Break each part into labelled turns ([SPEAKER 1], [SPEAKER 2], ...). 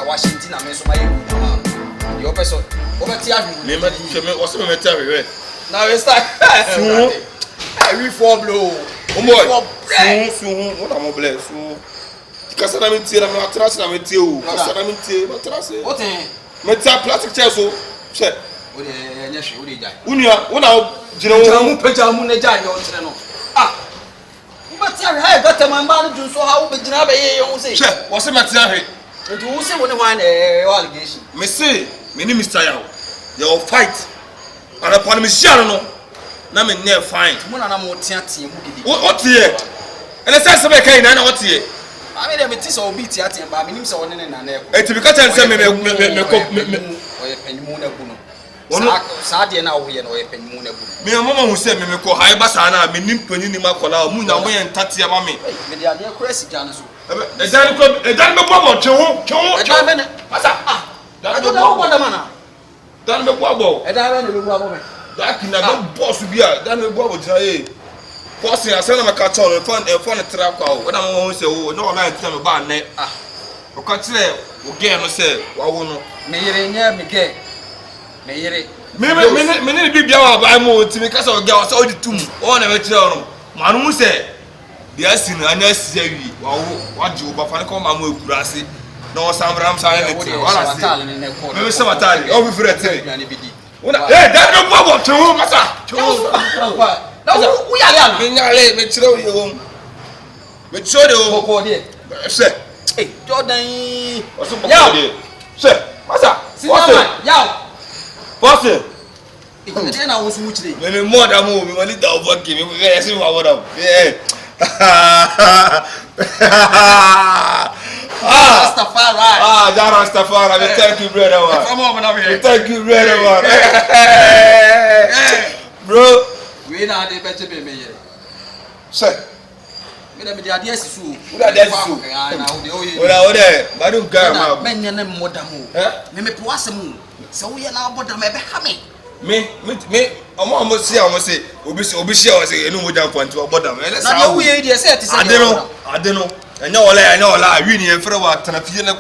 [SPEAKER 1] Washington and so my your person over Tia.
[SPEAKER 2] What's the matter?
[SPEAKER 1] Now it's like every 4 blow.
[SPEAKER 2] Soon, what am I blessed? Because I'm in tear, I'm not trusting. I'm in tear. I'm in tear, but trusting. What a plastic chair so. Check. Unia, what now? General Pajamun, a giant. Ah, but I got a man to so how would you say? What's the matter? And who say when one allegation? Missy, my name is Tayo. You'll fight. And upon Miss Sharon, na me near fine.
[SPEAKER 1] Muna na mo tia tia mu gidi.
[SPEAKER 2] What here? And the sense of a kind, I what here.
[SPEAKER 1] I mean, I'm so beat tia tia, but I mean, so on and on.
[SPEAKER 2] And to because I say, me,
[SPEAKER 1] Sadia now we are no penmuna.
[SPEAKER 2] Me, a woman who said, me, call high basana, me, nimpen in my collar, moon away and tatia mammy.
[SPEAKER 1] Me, the idea crazy, Janus.
[SPEAKER 2] A done the bubble,
[SPEAKER 1] I don't know what the man.
[SPEAKER 2] Done the bubble,
[SPEAKER 1] and I don't know.
[SPEAKER 2] That can never boss to be a done the bubble. Bossing, I send him a carton and phone a trap out. When I'm going to say, oh, no, I tell me about net. Ah, or can't say, again, I say, what won't me Many be by more to make us all girls all the tomb. All never tell Manu said, the Assin unnecessary. What you but come and move grassy. No, some rams are in it. Maybe some Italian, over for a day. That's no bubble to whom, Massa. No, we are young. Let's show you home. Let's show you. Say, hey, Jordan. What's up? Say, Massa. Yow. What's it? Then I was much. When you more than move, you want it down for giving me. I see what up. Yeah. Rastafari. Thank you, brother. Come on, here. Thank you, brother. Bro, we not the better baby. Sir. Me the idea is so. What that so? What there? I don't care about. Men na modamu. Me poasemu. So we are now bodam e be ha me. Me omo say obi share say enu modam point bodam. Na you we dey say it say. I don't know. Anya ola wi ni enfre wa tanafie ne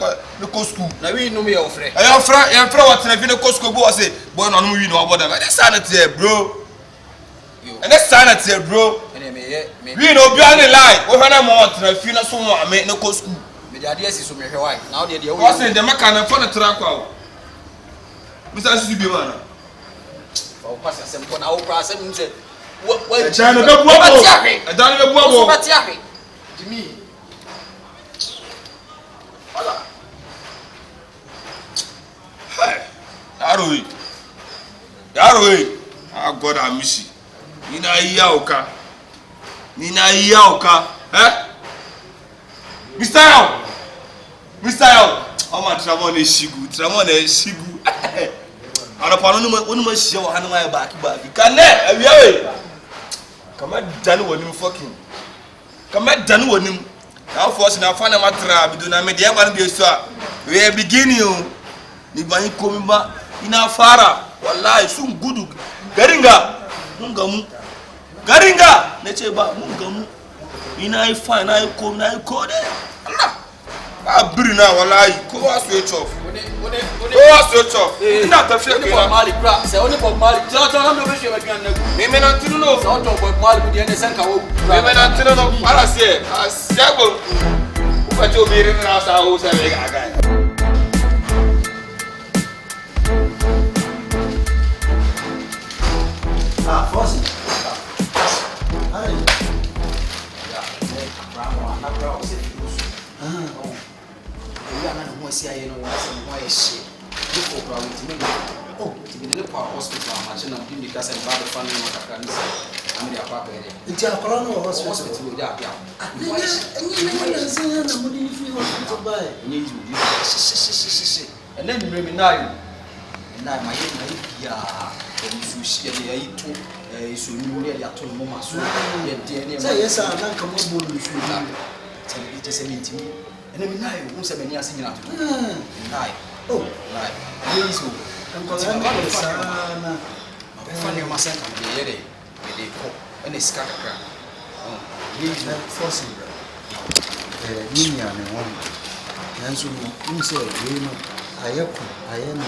[SPEAKER 2] ko school. Na wi no me your frɛ. Enfre wa tanafie ne ko school go say boy no wi no bodam. That sanity bro. And that's sanity bro. We no be any lie. We na mo tanafie na so mo ame ne ko school. Me the idea is so me hwe why. Now dey we. What's in the meka na for the track kwa. Mr. Subiwana. Oh, pass some for now. Pass him. What? China the bubble. I don't know the bubble. What's happening? Jimmy. Hola. Hey. Yaroi. Ah, God, I miss you. Nina Yauka. Eh? Mr. Yao. Oh, my Tramon is Shigu. I don't know when you show my back. Can I? Come on, done with him fucking. Come on, done with him. Now, first, and I find a matter. We do not make the other be so. We are beginning you. Nibani coming back in our fara. Wallahi, soon good. Garinga, Mungamu. Garinga, Necheba, Mungamu. In I find I come, I call it. Allah. I bring now, wallahi. Go switch off. Switch off. Not a fake. Mali crap. Say only for Mali. Don't know which you are going to do. Maybe not to know. Don't talk about Mali with the innocent. Maybe not to know. I say, I say, what you be in the house? I will say,
[SPEAKER 3] Fossi. See, I know why shit. Look for me. Oh, to be the hospital, machine of him because I'm bad funding what I can say. I'm the papa. The Jacarano hospital, yeah. And you to buy. Need you. And then you bring me now. And I my yeah. And you see the A2, so you really are told Mama. So, yes, I'm not come on. Tell it is a meeting. And then I won't have any asking out. Oh, right. Yes, I'm going to find your master and the cook and the scatter. Oh, he's not forcing. Nina and one.
[SPEAKER 4] nanso no say we no ayeko ayeno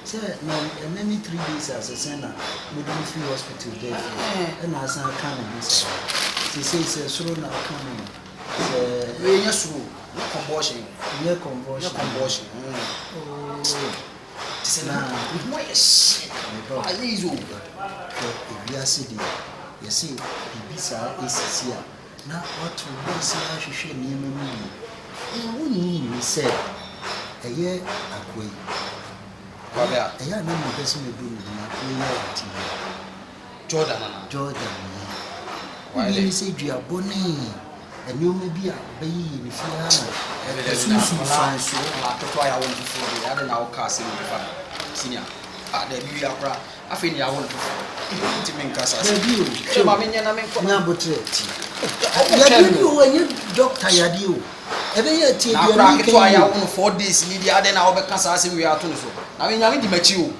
[SPEAKER 4] say no many 3 days as a sena medical free hospital there and as I can be say so na can
[SPEAKER 3] we suru conversion
[SPEAKER 4] na
[SPEAKER 3] mo yes alizo
[SPEAKER 4] we are city you see bibisa esisia na what we say ahwehwe niam mu woni say eye akoi
[SPEAKER 3] Babia
[SPEAKER 4] eye na mo pese me do na ko ti
[SPEAKER 3] Jordan
[SPEAKER 4] why you say dua boni enioma bi a bayi ni fia na susu fanso
[SPEAKER 3] la to ya won fufu ya de na o ka se ni fa senior da bi akra afi ni ya won fufu ti men kasa se
[SPEAKER 4] bi o
[SPEAKER 3] che ma men na men ko
[SPEAKER 4] na botre ti ya bi o wenye doctor ya di o ebe ya ti
[SPEAKER 3] bi na akra to ya won 4 days ni dia de na o be kasa se wi ato no so na men nyame di machi o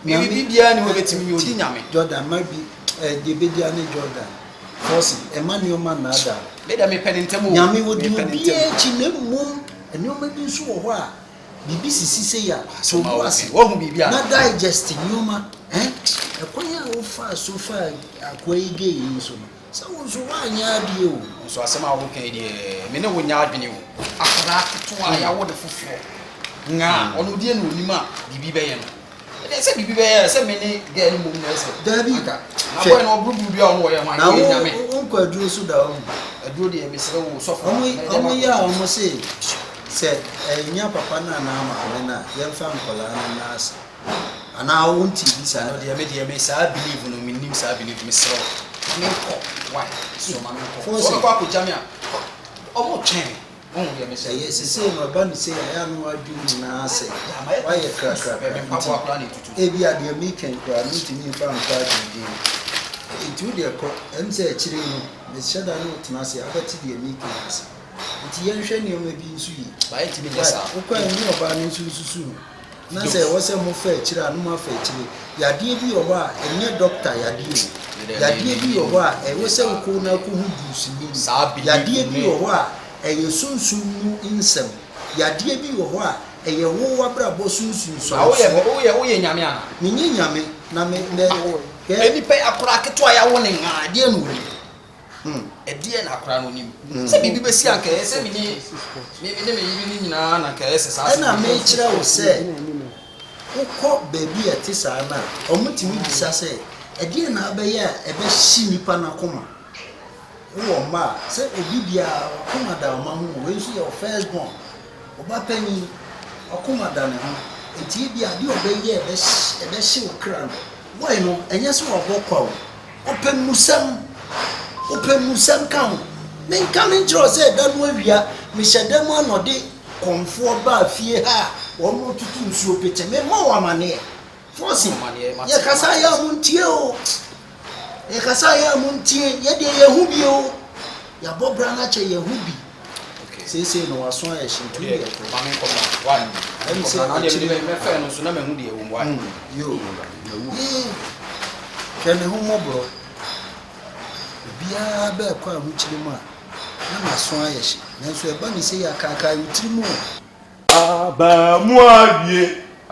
[SPEAKER 3] mi bi bia ni we betimi o di nyame
[SPEAKER 4] Jordan maybe de be dia ni Jordan force Emmanuel man na da
[SPEAKER 3] me da me penentemo
[SPEAKER 4] nyame wodi bi echi na mum enioma bi nso wo ho a bibi sisi se ya so wase
[SPEAKER 3] wo hu bibia
[SPEAKER 4] na digest nyoma ekonya wo fa so fa akwai ge yi so no so wo so wa nya bi o
[SPEAKER 3] so asema wo kan de me ne wo nya adwene o akara to a ya wo de fofo nga ono die no onima bibi be ye no e se bibi be ye se me ne ge ni mum na se
[SPEAKER 4] dabi
[SPEAKER 3] na boy no obrubu bia ono wo ye ma ye nya me
[SPEAKER 4] onko aduro so da o
[SPEAKER 3] aduro de me se wo sofo
[SPEAKER 4] omo ya omo se nya papa na na ma na ye fa nkola na na asa ana wonti bi sa
[SPEAKER 3] no de me sa believe no me nim sa believe me sro me ko why so ma me ko so ko ko jamia omo chen on de me say
[SPEAKER 4] yes say no ba ni say ya no adu na ase why ye kra
[SPEAKER 3] me pa bo akra ni tutu
[SPEAKER 4] e bi ade me ken kra no timi fa nka di itu de ko em say chire no me sheda no tena ase abati de me ken ase nti ye nhwe ne o bi nsu yi
[SPEAKER 3] ba ye timi desa
[SPEAKER 4] o kwa ni oba ni susu na say wo say mo fa chire anu ma fa chire ya de bi o ba enye doctor ya de ya de bi o ba e wo say ko na ko hu dusi ni ya de bi o ba eye sunsun nu insem yade bi wo ho a eye wo wabrabo sunsun so
[SPEAKER 3] wo ye nyame ana
[SPEAKER 4] me nyame na me
[SPEAKER 3] eni pe akora keto ya wo ne nga de anu ri e na akora no nim se bibi be si anka se me ni yibi ni nyina na ka ese sa
[SPEAKER 4] na me kira wo se ukọ baby e ti sa na omutimi bisa se e na abaye e be hyi nipa na koma wo ma se obi bia koma da ma hu we nso your first born oba pani akoma da ne ho enti bia de obaye e be hye wo kra no boy no enye se wo bokwa open musam kan men kan njro se da no awia me hyedam anode konfo ba fie ha wo mo tutu nsuo pete me mo wa mane force ye kasa ya muntie o ye kasa ya muntie ye de ye hu bi o ya bobra na che ye hu bi okay say no waso ya shintu ye ko
[SPEAKER 3] ba men ko ba wa ni say na de me fe no so na me hu de e wo wa
[SPEAKER 4] yo kene hu mo bro bia ba kwa hu chiri mu a na maso ya shi na so e ba ni say ya kaka hu chiri mu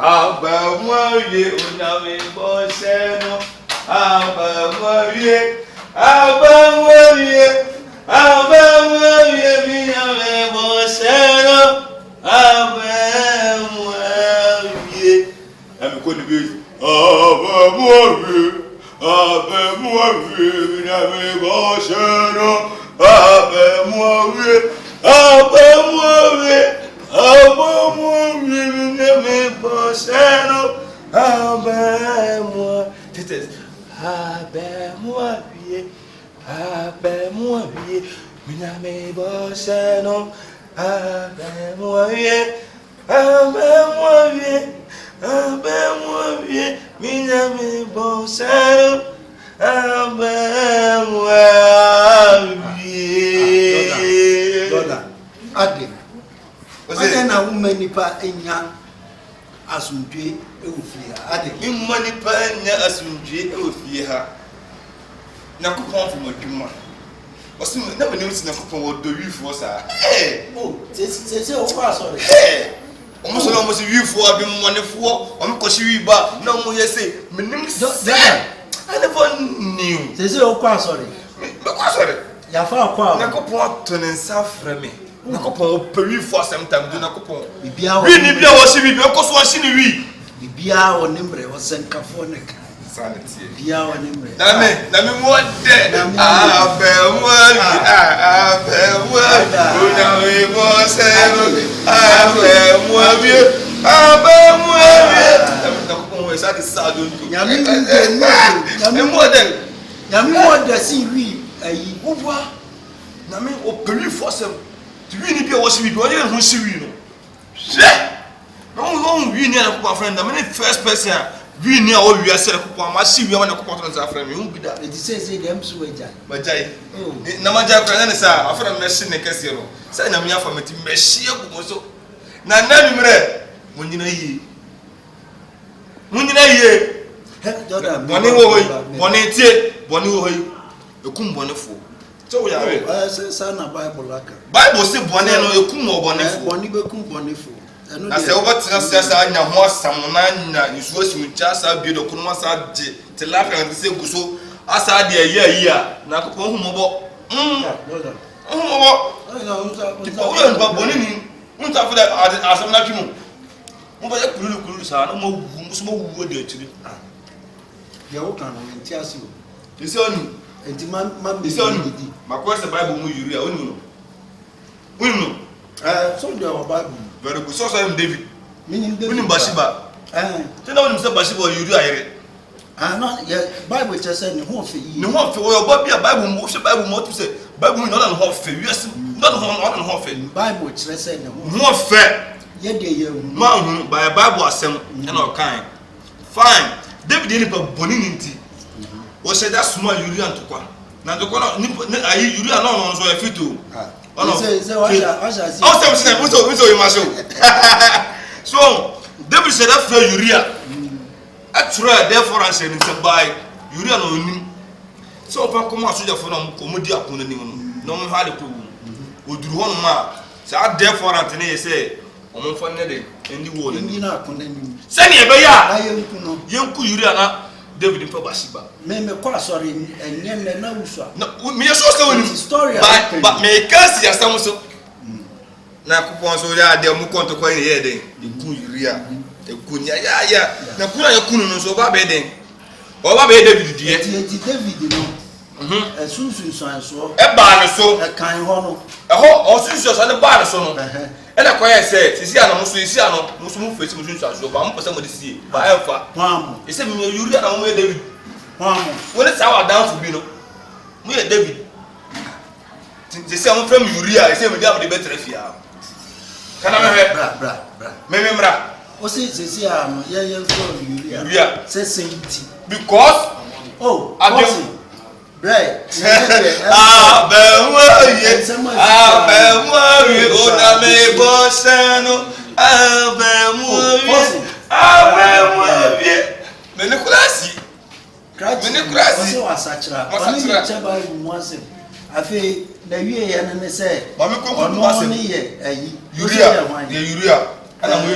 [SPEAKER 1] Abamuavie onyame boseno abamuavie minyame boseno abamuavie amikoni bi abamuavie minyame boseno abamuavie me boseno abemwa tetes abemwa vie me boseno abemwa vie me boseno abemwa vie
[SPEAKER 4] Doda ade ade na woman nipa enya asundwe ewufie ha ade
[SPEAKER 1] imma nipa enya asundwe ewufie ha na kopon fo modwuma Osi na me nim sina kopon wo do wifo sa. Eh.
[SPEAKER 4] Oh, se o kwa sorry.
[SPEAKER 1] Eh. Omo so na mo se wifo abi monefo, omo ko shi wiba na mo ye say me nim se. I never knew.
[SPEAKER 4] Se o kwa sorry.
[SPEAKER 1] Me kwa sorry.
[SPEAKER 4] Ya fa kwa.
[SPEAKER 1] Na kopon to ne nsa frɛ me. Na kopon pe wifo asem tam do na kopon.
[SPEAKER 4] Bibia wo.
[SPEAKER 1] Wi ni bia wo shi bibia ko so shi ni wi.
[SPEAKER 4] Bibia wo nimre wo senkafo ne ka.
[SPEAKER 1] Sanity.
[SPEAKER 4] Bibia wo nimre.
[SPEAKER 1] Na me mo de. Abe mo una we mo se abe mo na kopon we sa di sa do.
[SPEAKER 4] Nyame mo de si wi ayi
[SPEAKER 1] Owa na me o peri force ti wi ni bia wo si wi o ye hu si wi no she no wi ni na ko friend na me first person wi ni a o wi ase ko ma si wi ma na ko to na friend me hu bi da
[SPEAKER 4] e di say dem so waja
[SPEAKER 1] majai na majai ko na sa afra me shi ne kase ro sai na me afa meti me shi ko so na numre mo nyina yi boni wo hoyi boni tie boni wo hoyi ekum bonefo so we are
[SPEAKER 4] say na bible aka
[SPEAKER 1] bible say boni no ekum wo bonefo
[SPEAKER 4] boni bekum bonefo
[SPEAKER 1] na se wo batina se anya ho asam na nya nsuo simcha sa biedo kunu asa de te lafa and say guso asa de ayi a na kopon humobo tipo wo nba boni ni unta fa da asam na twimu mo ba kululu sa na mo wu de atiri
[SPEAKER 4] ya wo kan no entiasi o
[SPEAKER 1] ise onu
[SPEAKER 4] enti man
[SPEAKER 1] ise onu makwa se bible mu yuri a onu no
[SPEAKER 4] so do our bible
[SPEAKER 1] very good so am David
[SPEAKER 4] meaning David
[SPEAKER 1] unim Bashiba say na unim say Bashiba yuri ayere
[SPEAKER 4] no ya bible just say ne ho fe yi
[SPEAKER 1] ne ho fe o ba bia bible mu se bible mu to say bible no na ho fe wiase no na ho fe
[SPEAKER 4] bible just say ne
[SPEAKER 1] ho fe
[SPEAKER 4] ye de ye
[SPEAKER 1] ma hu by bible asem na o kan fine David ni pa boni nti o se da small yuri antokwa na antokwa no ayi yuri na no so efito
[SPEAKER 4] ono say washa see
[SPEAKER 1] o se mse so you must so David said that for Urah actually therefore and said by Urah no nim so pa come asoja for no komodi akona nim no mo ha de ko oduru ho no ma say therefore and ne say omo fa ne de endi wo
[SPEAKER 4] ni na akona nim
[SPEAKER 1] say ne be ya
[SPEAKER 4] ayenku no
[SPEAKER 1] yenku Urah na David mpa Bashiba
[SPEAKER 4] me kwa sorry enye ne na usua
[SPEAKER 1] no me so say woni
[SPEAKER 4] story
[SPEAKER 1] but me kasi asam so na kupon so ya de mu konto ko ye den eku Urah ekunya ya na kuna ya kunu no so ba be den o ba be David die
[SPEAKER 4] ti David no sunsun so
[SPEAKER 1] e ba no so
[SPEAKER 4] e kan ho no
[SPEAKER 1] e ho o sunsun so ne ba no so no e na ko ye se sisi ano mo so sisi ano mo so mo fesi mo sunsun so ba mo pese mo de sie ba e fa
[SPEAKER 4] pam
[SPEAKER 1] e se me Urah na mo ye David
[SPEAKER 4] pam
[SPEAKER 1] woni sa wa down for bi no mo ye David ti se mo from Urah e se me dia mo de betre fia kana
[SPEAKER 4] bra
[SPEAKER 1] me mra
[SPEAKER 4] o se no ye so
[SPEAKER 1] Urah
[SPEAKER 4] se senti
[SPEAKER 1] because
[SPEAKER 4] bossy right
[SPEAKER 1] ona me bossano Menecrasi
[SPEAKER 4] o asachira o chaba muase afi na wie ye ne se
[SPEAKER 1] mami konko muase
[SPEAKER 4] ni ye ayi
[SPEAKER 1] Urah ana mo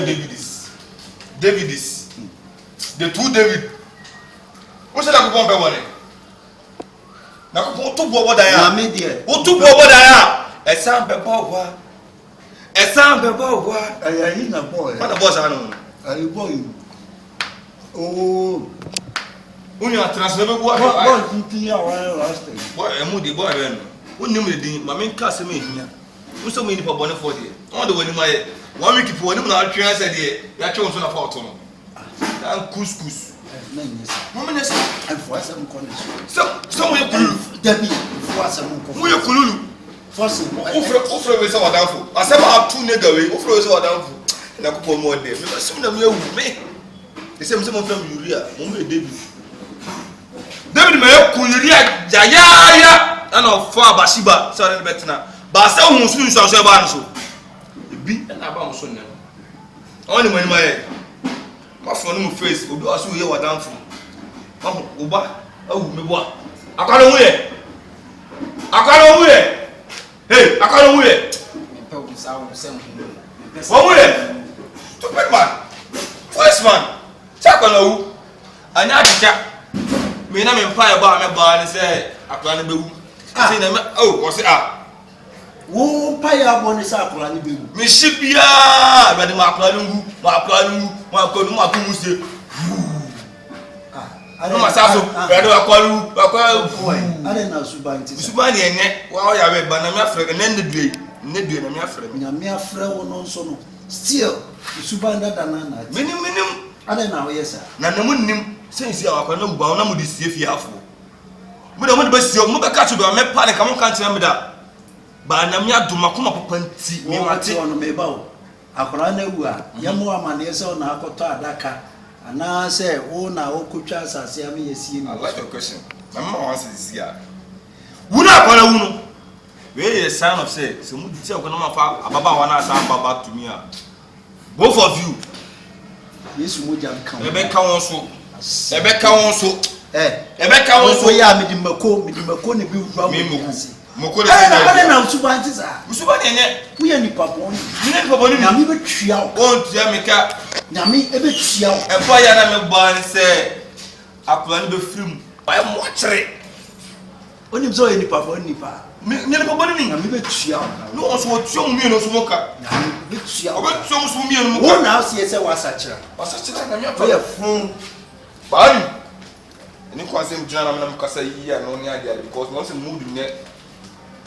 [SPEAKER 1] Davidis the two David o se la ko pompe woni na ko to bo boda ya
[SPEAKER 4] mami die
[SPEAKER 1] o to bo boda ya esan be bo wa
[SPEAKER 4] ayi na boy
[SPEAKER 1] mana boss anu
[SPEAKER 4] ayi boy oh
[SPEAKER 1] uni transfer be bo
[SPEAKER 4] boy tinti ya wa last time
[SPEAKER 1] boy emu de boy be no uni mu de din mami nka se me hia o so me ni pa bone for de on de woni maye 1 week for woni mu na atwe ase de ya twe so na fa oto no dan couscous
[SPEAKER 4] na nyesa
[SPEAKER 1] mama nyesa
[SPEAKER 4] afo asem ko ne
[SPEAKER 1] so mo ye kululu
[SPEAKER 4] dabi afo asem ko
[SPEAKER 1] mo ye kululu
[SPEAKER 4] force
[SPEAKER 1] ofre we se wadanfo asem atu nega we ofre we se wadanfo na ko mo de me so na me awu me de se mo fam Urah mo me David me ku Urah jaya ana fa Bashiba so na betna ba se hu sun so ba no so bi na ba mo so ne oni mo ni maye ma fo no mo face obi aso ye wadanfo ma ho oba awu me bo akwalo hu ye Akara wuye. Hey, akara wuye. What wuye? Stupid man. First man. Chakana wu. Anya chicha. Me na me mpa ba me ba ni say akara ni bewu. Say na me oh, what's it ah?
[SPEAKER 4] Wo mpa ya bo ni say akara ni bewu.
[SPEAKER 1] Me shipia, ba ni ma akara ngu, ma kodu ma ku muse. No masaso, brado akwalu.
[SPEAKER 4] Are na subanti.
[SPEAKER 1] Subani ene, wa ya we ba na me afre ne ndue na me afre.
[SPEAKER 4] Na me afre wo no nso no. Still, subanda dana na.
[SPEAKER 1] Minim.
[SPEAKER 4] Are na wo yesa.
[SPEAKER 1] Na namu nim, sensi akwa na gba na mu di sie fie afo. Mu da mu de ba sie, mu be ka chu do me pa ne ka mu kan tena me da. Ba na me aduma kuma papa nti, me mate
[SPEAKER 4] ono me ba wo. Akora na wu a, ye mo amane se na akoto adaka. Ana say wo na okotwa asase am yesie ni.
[SPEAKER 1] I like your question. My mama wants to see ya. Wuna akwa na wunu. We a sign of say, so mu di say akwa na ma fa ababa wa na asa baba to me a. Both of you.
[SPEAKER 4] Yesu mo jam kan.
[SPEAKER 1] Ebe ka won so. Ebe ka won so. Ebe ka won so.
[SPEAKER 4] So ya me di mako ne bi wura mo ase.
[SPEAKER 1] Moko de say na.
[SPEAKER 4] Ade na subanti sa.
[SPEAKER 1] Musuba ne ne.
[SPEAKER 4] Wo ya ni papon.
[SPEAKER 1] Ni ne papa ni.
[SPEAKER 4] Na mi be twia wo.
[SPEAKER 1] On tia me ka.
[SPEAKER 4] Nyami ebe twia wo.
[SPEAKER 1] E fa ya na me ba ni say akwa ni be film. Ba mo kire.
[SPEAKER 4] Onim so ya ni papon ni pa.
[SPEAKER 1] Ni ne papa ni.
[SPEAKER 4] Na mi be twia wo.
[SPEAKER 1] No on so twia mu no so mo ka.
[SPEAKER 4] Na mi be twia wo.
[SPEAKER 1] Oba twia mu so mu no mo
[SPEAKER 4] Wo
[SPEAKER 1] ka.
[SPEAKER 4] na se se wasa kira.
[SPEAKER 1] Wasa kira na me
[SPEAKER 4] Wo ya fun.
[SPEAKER 1] Ba ni. Ni kwa se mjana na me kasa yi ya no ni ade because no se mood ne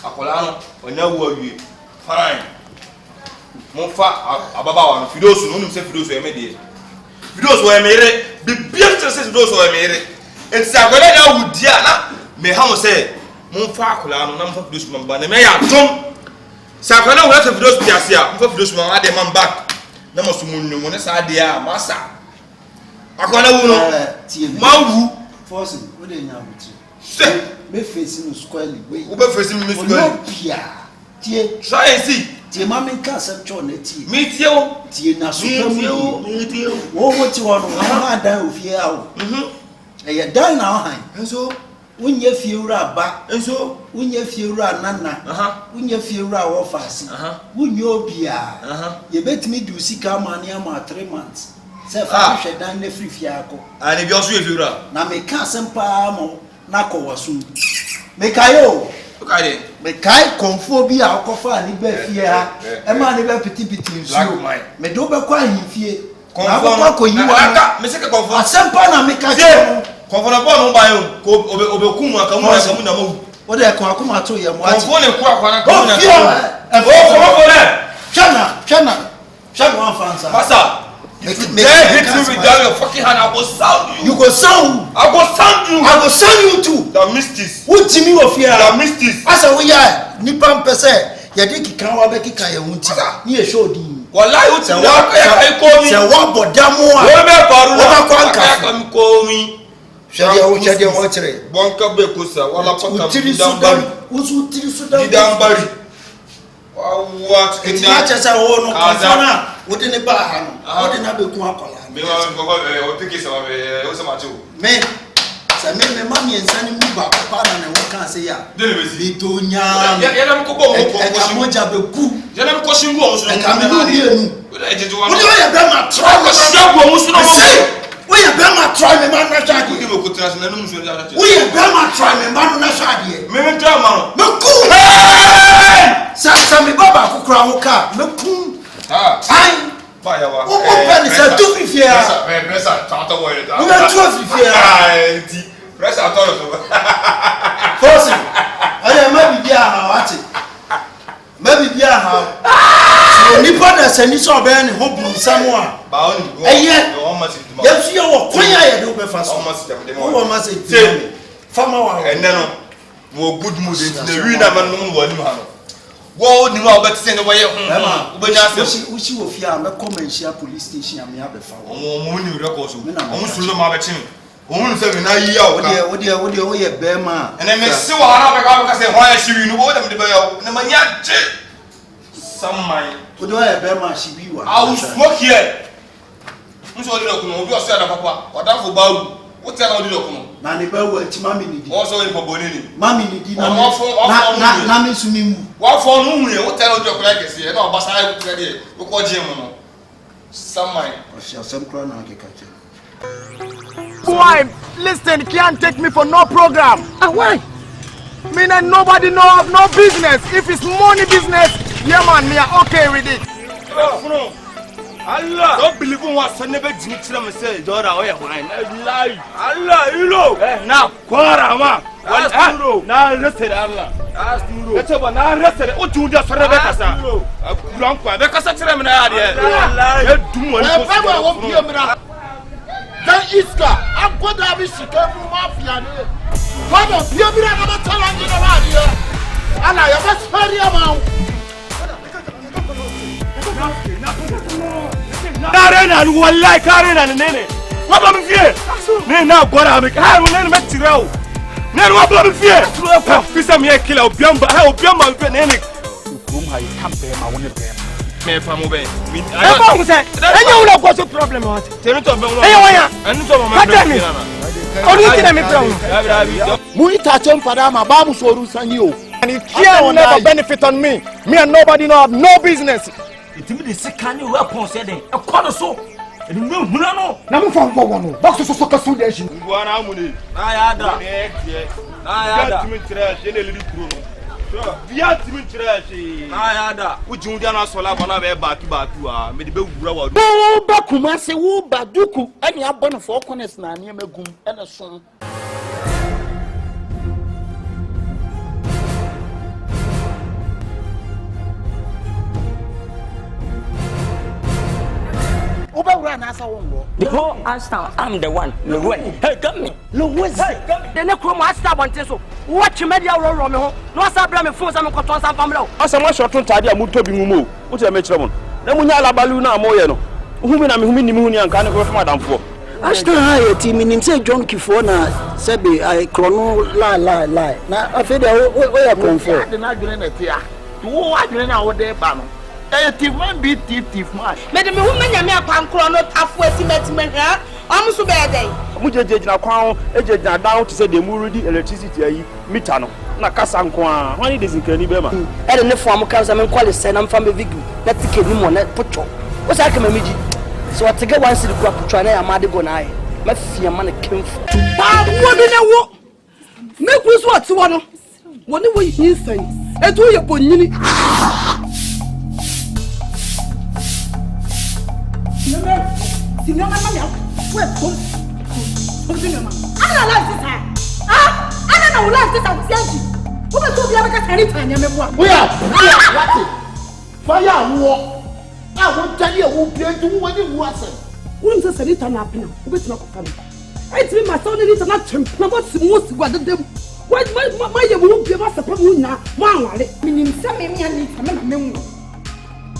[SPEAKER 1] akola no onya wo awie. Fine. Mon fa ababa wa no fidoso no nim se fidoso e me de. Fidoso e me re bibia se fidoso e me re. Enti akola na wudia na me ha mo se mon fa akola no na mo fa fidoso mamba na me ya tom. Se akola wo se fidoso piase a mo fa fidoso mamba ade man back. Na mo so munnu mo ne sa ade a masa. Akola wu no ma wu
[SPEAKER 4] Force wo de nya buti.
[SPEAKER 1] se
[SPEAKER 4] Me face no squarely we.
[SPEAKER 1] wo be face me square.
[SPEAKER 4] Pia. Tie
[SPEAKER 1] Try and see.
[SPEAKER 4] tie ma me ka se cho na tie.
[SPEAKER 1] Me tie wo.
[SPEAKER 4] Tie na so pa mu.
[SPEAKER 1] Me tie wo.
[SPEAKER 4] Wo wo ti wo no ma dan ofie a wo. E ye dan na han.
[SPEAKER 1] Enso.
[SPEAKER 4] Wunye fie wura ba.
[SPEAKER 1] Enso.
[SPEAKER 4] Wunye fie wura nana. Wunye fie wura wo fasi. Wunye obia. Ye betimi du sika ma ne ama 3 months. Se fa hwe dan na free fie akọ.
[SPEAKER 1] Ani bi oso ye fie wura.
[SPEAKER 4] Na me ka sempa mo na ko wasu. Me kayo.
[SPEAKER 1] Okay.
[SPEAKER 4] Me kai konfo bi a akofa ni ba fie ha. E ma ni ba pitipiti nsuo. Me do be kwa himfie. Na ba ko yi wa.
[SPEAKER 1] Me se ka konfo.
[SPEAKER 4] Asempa na me ka che.
[SPEAKER 1] Konfo na bo no ba yo. Ko obekum aka mu aka mu na mu.
[SPEAKER 4] Wo de ko akoma to ye mo ati.
[SPEAKER 1] Konfo ne ku akwa na ka mu na.
[SPEAKER 4] Konfo ne. Chana one fansa.
[SPEAKER 1] Masa. Hit me with your fucking hand. I will sound you.
[SPEAKER 4] You go sound.
[SPEAKER 1] I will sound you.
[SPEAKER 4] I will sound you too.
[SPEAKER 1] The mistis.
[SPEAKER 4] Who Timmy of here?
[SPEAKER 1] The mistis.
[SPEAKER 4] Asa we ya nipa mpese ya de kika wa be kika ya hunti. Ni e show di.
[SPEAKER 1] Wallahi uti na kai ko mi.
[SPEAKER 4] Se wa bodamu a.
[SPEAKER 1] Wo be paru na.
[SPEAKER 4] Wo ba kwa nka.
[SPEAKER 1] Ka mi ko mi.
[SPEAKER 4] Shade wo chire.
[SPEAKER 1] Bonka be ko sa wala paka
[SPEAKER 4] utiri sudan. Usu utiri sudan.
[SPEAKER 1] Didambari. What
[SPEAKER 4] in that chesa wo no konfona wo de ne ba ha no. Wo de na be ku akola.
[SPEAKER 1] Me ma go o tiki sa be o sa ma chu.
[SPEAKER 4] Me sa me mami ensani mu ba ko pa na wo kan se ya.
[SPEAKER 1] Dele be si.
[SPEAKER 4] Bitonya.
[SPEAKER 1] Ya na ko bo mo ko
[SPEAKER 4] ko shi. Moja be ku.
[SPEAKER 1] Ya na ko shingu o so.
[SPEAKER 4] E ka me no bi enu.
[SPEAKER 1] Wo de je wa.
[SPEAKER 4] Wo de ya be ma try
[SPEAKER 1] ko shingu o so no mo.
[SPEAKER 4] Wo ya be ma try me ma na try.
[SPEAKER 1] Ku di mo ko tra se na no mu so ja ta.
[SPEAKER 4] Wo ya be ma try me ma no na try de.
[SPEAKER 1] Me me try ma no.
[SPEAKER 4] Me ku. Sa me baba kokura ho ka. Me ku. Ai.
[SPEAKER 1] Ba ya wa.
[SPEAKER 4] Wo pe ni se tu fifia.
[SPEAKER 1] Pressa ta ta wo ile ta.
[SPEAKER 4] Wo na tu fifia.
[SPEAKER 1] Ai ti. Pressa ta so.
[SPEAKER 4] Force. Aya ma bi bia ha wati. Ma bi bia ha. So nipa da sani so be ne ho bu nsamo a.
[SPEAKER 1] Ba o ni.
[SPEAKER 4] Eye.
[SPEAKER 1] O ma si.
[SPEAKER 4] Ya su ye wo kwan ya ye do be fa so.
[SPEAKER 1] O ma si dem dem.
[SPEAKER 4] Wo ma se ti. Fama wa.
[SPEAKER 1] Enne no. Wo good mood the wi na man no wo ni ha no. Wo ni ma obeti ne wo ye wo benya se.
[SPEAKER 4] Uchi wo fi a me come and police station am ya be fa wo.
[SPEAKER 1] Mo ni record so. O sulu ma be chi. O mu se me na yi ya o ka.
[SPEAKER 4] Wo ye be ma.
[SPEAKER 1] Ene me se wo ara be ka se ho ya shiwi no wo dem de be ya. Ne ma nya je. Samai.
[SPEAKER 4] Wo de ye be ma shibi wa.
[SPEAKER 1] I will smoke here. Nso odi na ku no obi o se na papa. Oda fo ba wu. What tell you come?
[SPEAKER 4] Na ne ba wa ti mami ni di.
[SPEAKER 1] Also in for bonini.
[SPEAKER 4] Mami ni di na me sumi mu.
[SPEAKER 1] What for no mu? What tell you like say na obasa I go there. We call gym no. Some mind.
[SPEAKER 4] Some crown na ke kache.
[SPEAKER 5] Boy, listen, can't take me for no program. Why? Me and nobody know no business. If it's money business, yeah man, me are okay with it.
[SPEAKER 1] Allah, don't believe in what son never did to them say, Dora, oh, wine. Allah, you know. Now, Quara, now, listen, Allah. Ask you, let's have an arrested. What you just read us out. Long time, because I tell him,
[SPEAKER 5] Then Iska, I'm going to have a chicken mafia. What of you? I'm not telling you about here. And I am a very amount.
[SPEAKER 1] Karen and one like Karen and Nene. What am I here? Now, what am I? I will never met you. Now, what am I here? This is me a killer of Biamba. How Biamba can any whom I can't pay my own pay. Me from away. I don't say. I know what's the problem. What? Tell me to me. I know my problem.
[SPEAKER 5] Muitachem Padama Bamu Soru Sanyo. And it will never benefit on me. Me and nobody know have no business.
[SPEAKER 3] It will be sick. Can you weapon said a corner so? And no,
[SPEAKER 5] Namu from one box of soccer sudation.
[SPEAKER 1] One harmony. I had that. Would you done us all up on our back to maybe Urah?
[SPEAKER 5] Oh, Bakumase, who Baduku, and you have one for corners now near Megum and a son.
[SPEAKER 6] The whole Ashtown, I'm the one. Hey, come me. The next room, Ashtown wants to watch media roll on me. No, I saw me phone. I'm going to some family.
[SPEAKER 1] I said, my short time, I'm to be moved. What's your matron? Then we are Baluna Moyano. Whom I'm whom and can't go from Madame for.
[SPEAKER 4] Ashtown high team in say John Kifona, Sebi, I chrono lie. Now I feel where I come for.
[SPEAKER 5] The not doing it here. Who are doing out there, Bano? Thief man beat thief man.
[SPEAKER 6] Madam, woman, you may have come not halfway to met her. I'm so bad.
[SPEAKER 1] Muja na crown, agent down to say the Muridi electricity, Mitano, Nakasanqua, why it isn't any bema.
[SPEAKER 6] And in the form of Councilman Qualis, and I'm from a victim. Let's take him on that putro. What's I come a midget? So I take a one city crop to try a Madigonai. Let's see a man came for. What in a walk? Make us what's one. What do we say? And do you put in
[SPEAKER 5] I won't tell you who played to what it wasn't. Wouldn't say it an apple, which not funny. I tell my son is an action, no what's the most what them. Why my won't give us a problem now? One, meaning some me and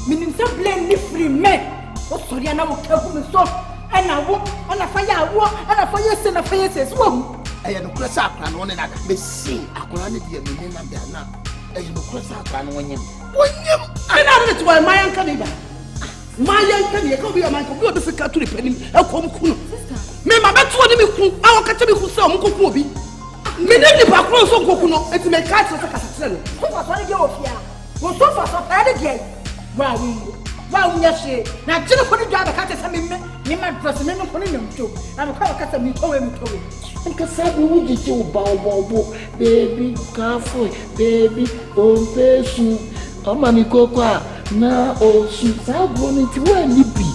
[SPEAKER 5] meaning some blame free men. What sorry, I will careful and so, and I walk on a fire, walk and a fire, send a fire says, well, I am a cross up and one another. May see, I could be a million and they are not. I am a cross up and when you, I know that's why my uncle. My uncle, you come here, my computer, the secretary, a come cool. May my best one, I will catch me who saw Mukobi. Me never cross on Kokuno, and to make cats of a castle. Who was one of your fear? Was so far so bad again. Wow, yes, now Jenna put it down the cat as me, my president, and putting them too. I'm a cat of me, and Cassandra, would you bow, baby, careful, baby, oh, person, oh, Mammy Coca, now, oh, she's out going to where you be.